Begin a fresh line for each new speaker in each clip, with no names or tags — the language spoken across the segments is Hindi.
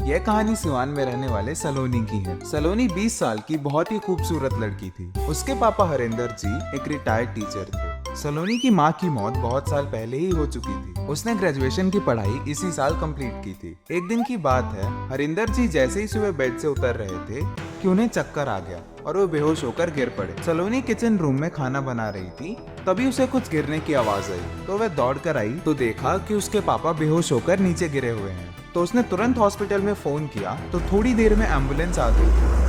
यह कहानी सिवान में रहने वाले सलोनी की है। सलोनी 20 साल की बहुत ही खूबसूरत लड़की थी। उसके पापा हरेंद्र जी एक रिटायर्ड टीचर थे। सलोनी की माँ की मौत बहुत साल पहले ही हो चुकी थी। उसने ग्रेजुएशन की पढ़ाई इसी साल कंप्लीट की थी। एक दिन की बात है, हरिंदर जी जैसे ही सुबह बेड से उतर रहे थे कि उन्हें चक्कर आ गया और वो बेहोश होकर गिर पड़े। सलोनी किचन रूम में खाना बना रही थी, तभी उसे कुछ गिरने की आवाज आई तो वह दौड़ कर आई तो देखा कि उसके पापा बेहोश होकर नीचे गिरे हुए हैं। तो उसने तुरंत हॉस्पिटल में फोन किया तो थोड़ी देर में एम्बुलेंस आ गई।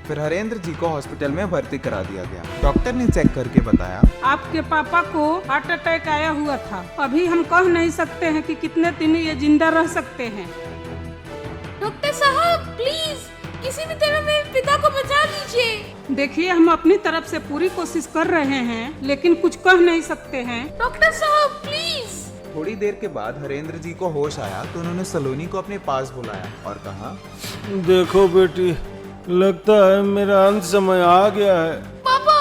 फिर हरेंद्र जी को हॉस्पिटल में भर्ती करा दिया गया। डॉक्टर ने चेक करके बताया,
आपके पापा को हार्ट अटैक आया हुआ था। अभी हम कह नहीं सकते हैं कि कितने दिन ये जिंदा रह सकते हैं।
डॉक्टर साहब प्लीज किसी भी तरह मेरे पिता को बचा लीजिए।
देखिए, हम अपनी तरफ से पूरी कोशिश कर रहे हैं, लेकिन कुछ कह नहीं सकते हैं।
डॉक्टर साहब प्लीज।
थोड़ी देर के बाद हरेंद्र जी को होश आया तो उन्होंने सलोनी को अपने पास बुलाया और कहा,
देखो बेटी, लगता है मेरा अंत समय आ गया है।
पापा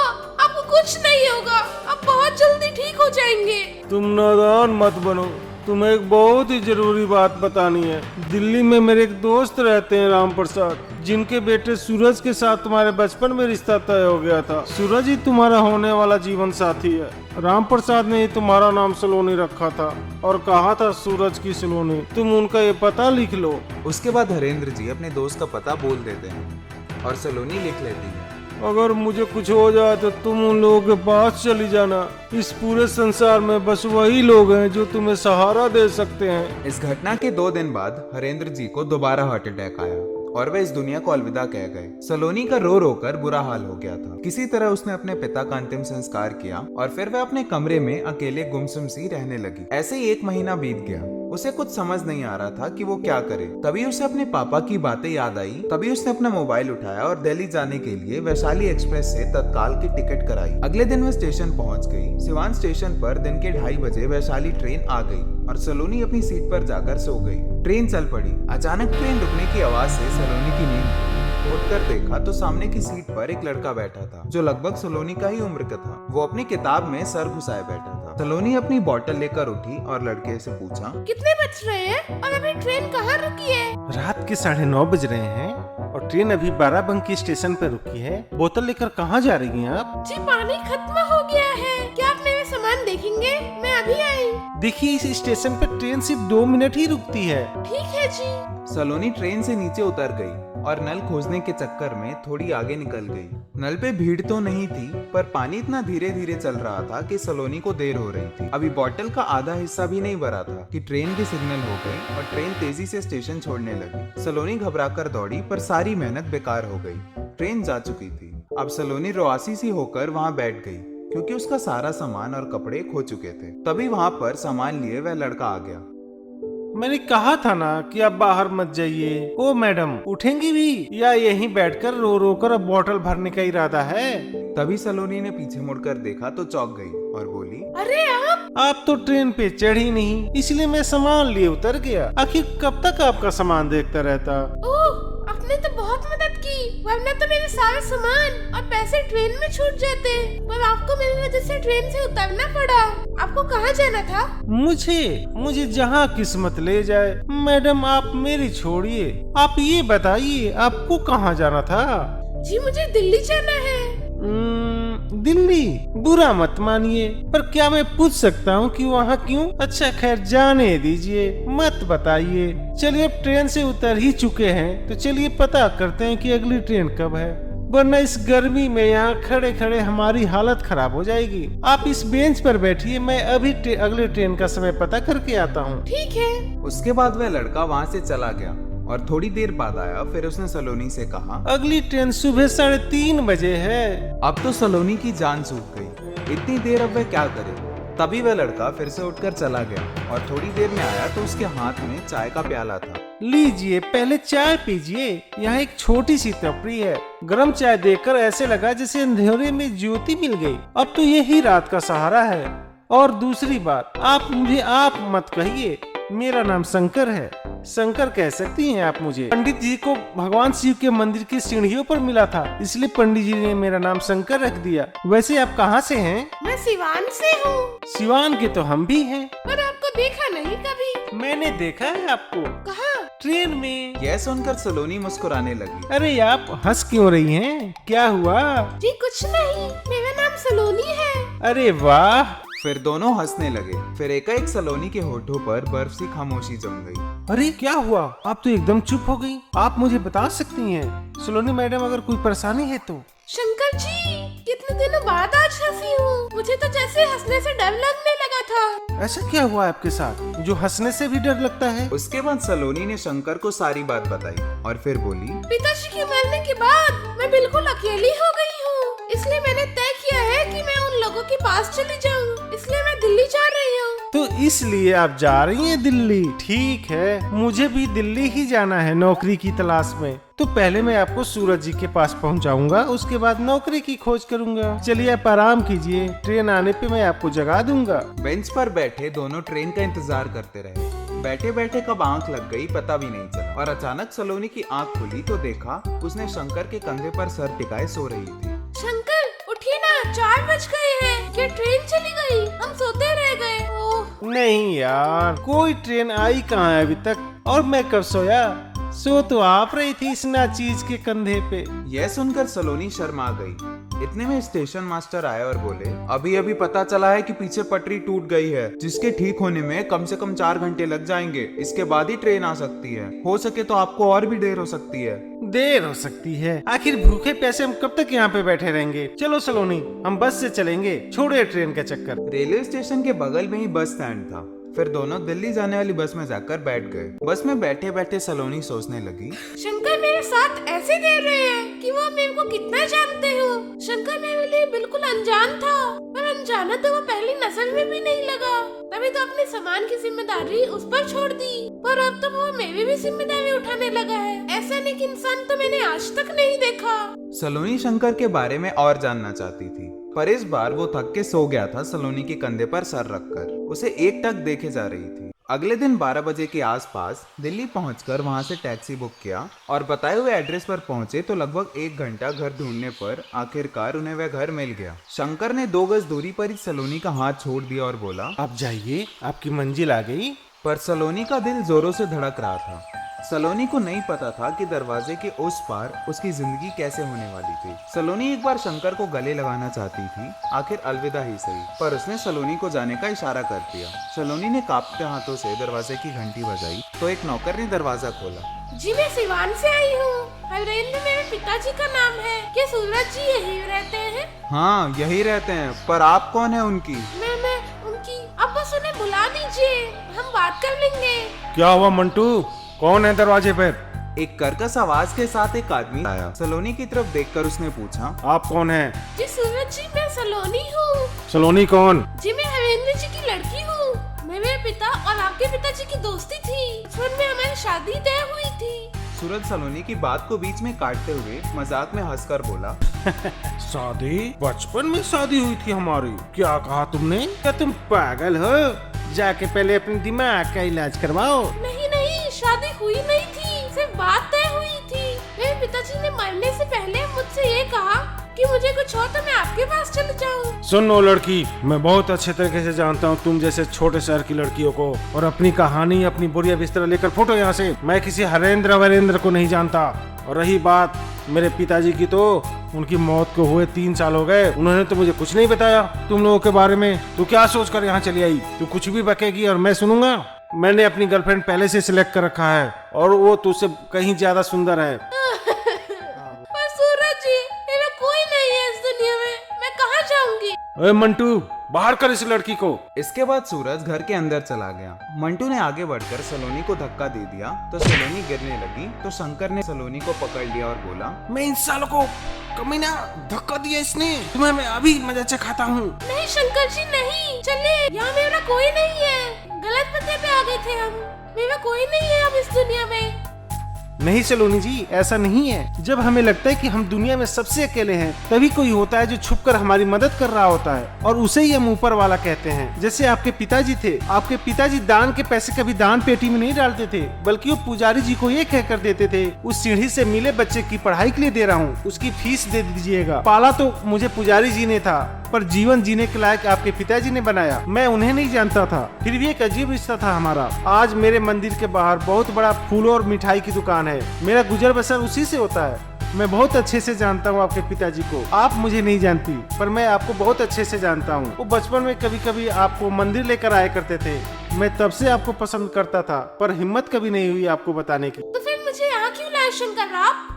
आपको कुछ नहीं होगा, आप बहुत जल्दी ठीक हो जाएंगे।
तुम नादान मत बनो, तुम्हें एक बहुत ही जरूरी बात बतानी है। दिल्ली में मेरे एक दोस्त रहते हैं, राम प्रसाद, जिनके बेटे सूरज के साथ तुम्हारे बचपन में रिश्ता तय हो गया था। सूरज ही तुम्हारा होने वाला जीवन साथी है। राम प्रसाद ने ही तुम्हारा नाम सलोनी रखा था और कहा था सूरज की सलोनी। तुम उनका ये पता लिख लो।
उसके बाद हरेंद्र जी अपने दोस्त का पता बोल देते हैं और सलोनी लिख लेती है।
अगर मुझे कुछ हो जाए तो तुम उन लोगों के पास चली जाना। इस पूरे संसार में बस वही लोग हैं जो तुम्हें सहारा दे सकते हैं।
इस घटना के 2 दिन बाद हरेंद्र जी को दोबारा हार्ट अटैक आया और वे इस दुनिया को अलविदा कह गए। सलोनी का रो रो कर बुरा हाल हो गया था। किसी तरह उसने अपने पिता का अंतिम संस्कार किया और फिर वह अपने कमरे में अकेले गुमसुम सी रहने लगी। ऐसे ही 1 महीना बीत गया। उसे कुछ समझ नहीं आ रहा था कि वो क्या करे। तभी उसे अपने पापा की बातें याद आई। तभी उसने अपना मोबाइल उठाया और दिल्ली जाने के लिए वैशाली एक्सप्रेस से तत्काल की टिकट कराई। अगले दिन वह स्टेशन पहुंच गई। सिवान स्टेशन पर दिन के 2:30 बजे वैशाली ट्रेन आ गई और सलोनी अपनी सीट पर जाकर सो गई। ट्रेन चल पड़ी। अचानक ट्रेन रुकने की आवाज से सलोनी की नींद उठकर देखा तो सामने की सीट पर एक लड़का बैठा था जो लगभग सलोनी का ही उम्र का था। वो अपनी किताब में सर घुसाए बैठा था। सलोनी अपनी बोतल लेकर उठी और लड़के से पूछा,
कितने बज रहे हैं और अभी ट्रेन कहाँ रुकी है?
रात के 9:30 बज रहे हैं और ट्रेन अभी बाराबंकी स्टेशन पे रुकी है। बोतल लेकर कहाँ जा रही हैं आप?
जी पानी खत्म हो गया है, क्या आप मेरा सामान देखेंगे? मैं अभी आई।
देखिए, इस स्टेशन पे ट्रेन सिर्फ 2 मिनट ही रुकती है।
ठीक है जी।
सलोनी ट्रेन से नीचे उतर गई और नल खोजने के चक्कर में थोड़ी आगे निकल गई। नल पे भीड़ तो नहीं थी, पर पानी इतना धीरे धीरे चल रहा था कि सलोनी को देर हो रही थी। अभी बोतल का आधा हिस्सा भी नहीं भरा था कि ट्रेन की सिग्नल हो गई और ट्रेन तेजी से स्टेशन छोड़ने लगी। सलोनी घबराकर दौड़ी, पर सारी मेहनत बेकार हो गई। ट्रेन जा चुकी थी। अब सलोनी रोआसी सी होकर वहाँ बैठ गई क्योंकि उसका सारा सामान और कपड़े खो चुके थे। तभी वहाँ पर सामान लिए वह लड़का आ गया।
मैंने कहा था ना कि आप बाहर मत जाइए। ओ मैडम, उठेंगी भी या यहीं बैठकर रो रो कर अब बोतल भरने का इरादा है?
तभी सलोनी ने पीछे मुड़कर देखा तो चौंक गई और बोली,
अरे
आप तो ट्रेन पे चढ़ी नहीं, इसलिए मैं सामान लिए उतर गया। आखिर कब तक आपका सामान देखता रहता?
ओह, आपने तो बहुत मदद की, वरना तो मेरे सारे सामान और पैसे ट्रेन में छूट जाते। पर आपको मेरी वजह से ट्रेन से उतरना पड़ा। आपको कहाँ जाना था?
मुझे जहाँ किस्मत ले जाए। मैडम, आप मेरी छोड़िए, आप ये बताइए आपको कहाँ जाना था?
जी मुझे दिल्ली जाना है।
दिल्ली? बुरा मत मानिए, पर क्या मैं पूछ सकता हूँ कि वहाँ क्यों? अच्छा खैर, जाने दीजिए, मत बताइए। चलिए, अब ट्रेन से उतर ही चुके हैं तो चलिए पता करते हैं कि अगली ट्रेन कब है, वरना इस गर्मी में यहाँ खड़े खड़े हमारी हालत खराब हो जाएगी। आप इस बेंच पर बैठिए, मैं अभी अगले ट्रेन का समय पता करके आता हूँ।
ठीक है।
उसके बाद वह लड़का वहाँ से चला गया और थोड़ी देर बाद आया। फिर उसने सलोनी से कहा,
अगली ट्रेन सुबह 3:30 बजे है।
अब तो सलोनी की जान सूख गई। इतनी देर अब वह क्या करे? तभी वह लड़का फिर से उठकर चला गया और थोड़ी देर में आया तो उसके हाथ में चाय का प्याला था।
लीजिए, पहले चाय पीजिए। यहाँ एक छोटी सी टपरी है। गर्म चाय देखकर ऐसे लगा जैसे अंधेरे में ज्योति मिल गई। अब तो यही रात का सहारा है। और दूसरी बात, आप मुझे आप मत कहिए, मेरा नाम शंकर है। शंकर कह सकती हैं आप मुझे। पंडित जी को भगवान शिव के मंदिर की सीढ़ियों पर मिला था, इसलिए पंडित जी ने मेरा नाम शंकर रख दिया। वैसे आप कहाँ से हैं?
मैं सिवान से हूँ।
सिवान के तो हम भी हैं।
पर आपको देखा नहीं कभी।
मैंने देखा है आपको।
कहाँ?
ट्रेन में।
यह सुनकर सलोनी मुस्कुराने लगी।
अरे आप हंस क्यों रही हैं? क्या हुआ?
जी कुछ नहीं, मेरा नाम सलोनी है।
अरे वाह।
फिर दोनों हंसने लगे। फिर एकाएक सलोनी के होठों पर बर्फ सी खामोशी जम गई।
अरे क्या हुआ? आप तो एकदम चुप हो गई। आप मुझे बता सकती हैं सलोनी मैडम, अगर कोई परेशानी है तो?
शंकर जी, कितने दिनों बाद आज हंसी हूँ। मुझे तो जैसे हंसने से डर लगने लगा था।
ऐसा क्या हुआ आपके साथ जो हंसने से भी डर लगता है?
उसके बाद सलोनी ने शंकर को सारी बात बताई और फिर बोली,
पिताजी के मरने के बाद मैं बिल्कुल अकेली हो गई हूँ। इसलिए मैंने तय किया है कि मैं उन लोगों के पास चली जाऊँ। इसलिए मैं दिल्ली जा रही हूँ।
तो इसलिए आप जा रही हैं दिल्ली? ठीक है, मुझे भी दिल्ली ही जाना है नौकरी की तलाश में। तो पहले मैं आपको सूरज जी के पास पहुंचाऊंगा, उसके बाद नौकरी की खोज करूंगा। चलिए आप आराम कीजिए, ट्रेन आने पे मैं आपको जगा दूंगा।
बेंच पर बैठे दोनों ट्रेन का इंतजार करते रहे। बैठे बैठे कब आंख लग गई पता भी नहीं चला और अचानक सलोनी की आंख खुली तो देखा उसने शंकर के कंधे पर सर टिकाए सो रही थी।
शंकर उठिए ना, 4 बज गए हैं। क्या ट्रेन चली गई? हम सोते रह गए। ओह
नहीं यार, कोई ट्रेन आई कहाँ है अभी तक? और मैं कब सोया? सो तो आप रही थी इस नाचीज के कंधे पे।
यह सुनकर सलोनी शर्मा गई। इतने में स्टेशन मास्टर आए और बोले, अभी अभी पता चला है कि पीछे पटरी टूट गई है, जिसके ठीक होने में कम से कम 4 घंटे लग जाएंगे। इसके बाद ही ट्रेन आ सकती है। हो सके तो आपको और भी देर हो सकती है।
देर हो सकती है? आखिर भूखे प्यासे हम कब तक यहाँ पे बैठे रहेंगे? चलो सलोनी, हम बस से चलेंगे, छोड़िए ट्रेन का चक्कर।
रेलवे स्टेशन के बगल में ही बस स्टैंड था। फिर दोनों दिल्ली जाने वाली बस में जाकर बैठ गए। बस में बैठे बैठे सलोनी सोचने लगी,
शंकर मेरे साथ ऐसे दे रहे हैं कि वो मेरे को कितना जानते हो। शंकर मेरे लिए बिल्कुल अनजान था, पर अनजाना तो वो पहली नजर में भी नहीं लगा। तभी तो अपने सामान की जिम्मेदारी उस पर छोड़ दी, पर अब तो वो मेरी भी जिम्मेदारी उठाने लगा है। ऐसा नेक इंसान तो मैंने आज तक नहीं देखा।
सलोनी शंकर के बारे में और जानना चाहती थी, पर इस बार वो थक के सो गया था सलोनी के कंधे पर सर रखकर। उसे एकटक देखे जा रही थी। अगले दिन 12 बजे के आसपास दिल्ली पहुंचकर वहां से टैक्सी बुक किया और बताए हुए एड्रेस पर पहुंचे तो लगभग 1 घंटा घर ढूंढने पर आखिरकार उन्हें वह घर मिल गया। शंकर ने 2 गज दूरी पर ही सलोनी का हाथ छोड़ दिया और बोला,
आप जाइए, आपकी मंजिल आ गई।
पर सलोनी का दिल जोरों से धड़क रहा था। सलोनी को नहीं पता था कि दरवाजे के उस पार उसकी जिंदगी कैसे होने वाली थी। सलोनी एक बार शंकर को गले लगाना चाहती थी, आखिर अलविदा ही सही, पर उसने सलोनी को जाने का इशारा कर दिया। सलोनी ने कांपते हाथों से दरवाजे की घंटी बजाई तो एक नौकर ने दरवाजा खोला।
जी मैं सिवान से आई हूँ। हरेंद्र मेरे पिताजी का नाम है। क्या सूरज जी यही रहते हैं?
हाँ यही रहते हैं, पर आप कौन है उनकी?
मैं उनकी। अब बस उन्हें बुला दीजिए, हम बात कर लेंगे।
क्या हुआ मंटू, कौन है दरवाजे पर?
एक कर्कश आवाज के साथ एक आदमी आया। सलोनी की तरफ देखकर उसने पूछा,
आप कौन हैं?
जी सूरज जी, मैं सलोनी हूँ।
सलोनी कौन?
जी मैं हरेंद्र जी की लड़की हूँ। मेरे पिता और आपके पिताजी की दोस्ती थी, बचपन में हमारी शादी तय हुई थी।
सूरज सलोनी की बात को बीच में काटते हुए मजाक में हंसकर बोला,
शादी? बचपन में शादी हुई थी हमारी? क्या कहा तुमने? क्या तुम पागल हो? जाके पहले अपने दिमाग का इलाज करवाओ।
नहीं, शादी हुई नहीं थी, सिर्फ बात तय हुई थी। मेरे पिताजी ने मरने से पहले मुझसे ये कहा कि मुझे कुछ हो तो मैं आपके पास चले जाऊँ।
सुनो लड़की, मैं बहुत अच्छे तरीके से जानता हूँ तुम जैसे छोटे शहर की लड़कियों को, और अपनी कहानी अपनी बोरिया बिस्तर लेकर फुटो यहाँ से। मैं किसी हरेंद्र वरेंद्र को नहीं जानता। और रही बात मेरे पिताजी की, तो उनकी मौत को हुए 3 साल हो गए, उन्होंने तो मुझे कुछ नहीं बताया तुम लोगों के बारे में। तू क्या सोच कर यहाँ चली आई? तू कुछ भी बकेगी और मैं सुनूंगा? मैंने अपनी गर्लफ्रेंड पहले से सिलेक्ट कर रखा है और वो तुझसे कहीं ज्यादा सुंदर है।
पर सूरज जी, मेरा कोई नहीं है इस दुनिया में, मैं कहाँ जाऊंगी?
ओए मंटू, बाहर कर इस लड़की को।
इसके बाद सूरज घर के अंदर चला गया। मंटू ने आगे बढ़कर सलोनी को धक्का दे दिया तो सलोनी गिरने लगी। तो शंकर ने सलोनी को पकड़ लिया और बोला,
मैं इन सालों को कमीना धक्का दिया इसने, तुम्हें मैं अभी मजा चखाता हूँ।
नहीं शंकर जी नहीं, चलिए, यहाँ मेरा कोई नहीं है। गलत पते पे आ गए थे हम। मेरा कोई नहीं है अब इस दुनिया में।
नहीं सलोनी जी, ऐसा नहीं है। जब हमें लगता है कि हम दुनिया में सबसे अकेले हैं, तभी कोई होता है जो छुपकर हमारी मदद कर रहा होता है, और उसे ही हम ऊपर वाला कहते हैं। जैसे आपके पिताजी थे। आपके पिताजी दान के पैसे कभी दान पेटी में नहीं डालते थे, बल्कि वो पुजारी जी को ये कहकर देते थे, उस सीढ़ी से मिले बच्चे की पढ़ाई के लिए दे रहा हूँ, उसकी फीस दे दीजिएगा। पाला तो मुझे पुजारी जी ने था, पर जीवन जीने के लायक आपके पिताजी ने बनाया। मैं उन्हें नहीं जानता था, फिर भी एक अजीब रिश्ता था हमारा। आज मेरे मंदिर के बाहर बहुत बड़ा फूलों और मिठाई की दुकान है। मेरा गुजर बसर उसी से होता है। मैं बहुत अच्छे से जानता हूँ आपके पिताजी को। आप मुझे नहीं जानती, पर मैं आपको बहुत अच्छे से जानता हूँ। वो बचपन में कभी कभी आपको मंदिर लेकर आया करते थे। मैं तब से आपको पसंद करता था, पर हिम्मत कभी नहीं हुई आपको बताने की।
तो फिर मुझे यहाँ क्यों लाए शंकर आप?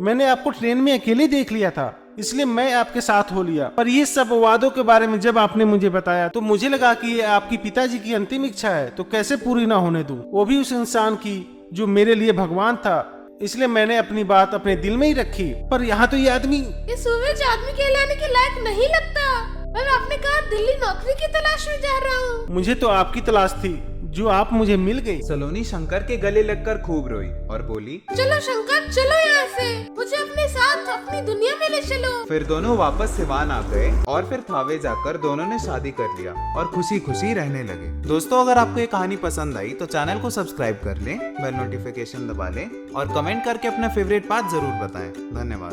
मैंने आपको ट्रेन में अकेले देख लिया था, इसलिए मैं आपके साथ हो लिया। पर ये सब वादों के बारे में जब आपने मुझे बताया तो मुझे लगा कि ये आपकी पिताजी की अंतिम इच्छा है, तो कैसे पूरी ना होने दूं, वो भी उस इंसान की जो मेरे लिए भगवान था। इसलिए मैंने अपनी बात अपने दिल में ही रखी। पर यहाँ तो ये आदमी
सूरज आदमी कहलाने के लायक नहीं लगता। पर आपने कहा दिल्ली नौकरी की तलाश में जा रहा हूँ।
मुझे तो आपकी तलाश थी, जो आप मुझे मिल गई।
सलोनी शंकर के गले लगकर खूब रोई और बोली,
चलो शंकर, चलो यहाँ से, मुझे अपने साथ अपनी दुनिया में ले चलो।
फिर दोनों वापस सिवान आ गए और फिर थावे जाकर दोनों ने शादी कर लिया और खुशी खुशी रहने लगे। दोस्तों, अगर आपको ये कहानी पसंद आई तो चैनल को सब्सक्राइब कर लें, बेल नोटिफिकेशन दबा लें और कमेंट करके अपना फेवरेट पार्ट जरूर बताएं। धन्यवाद।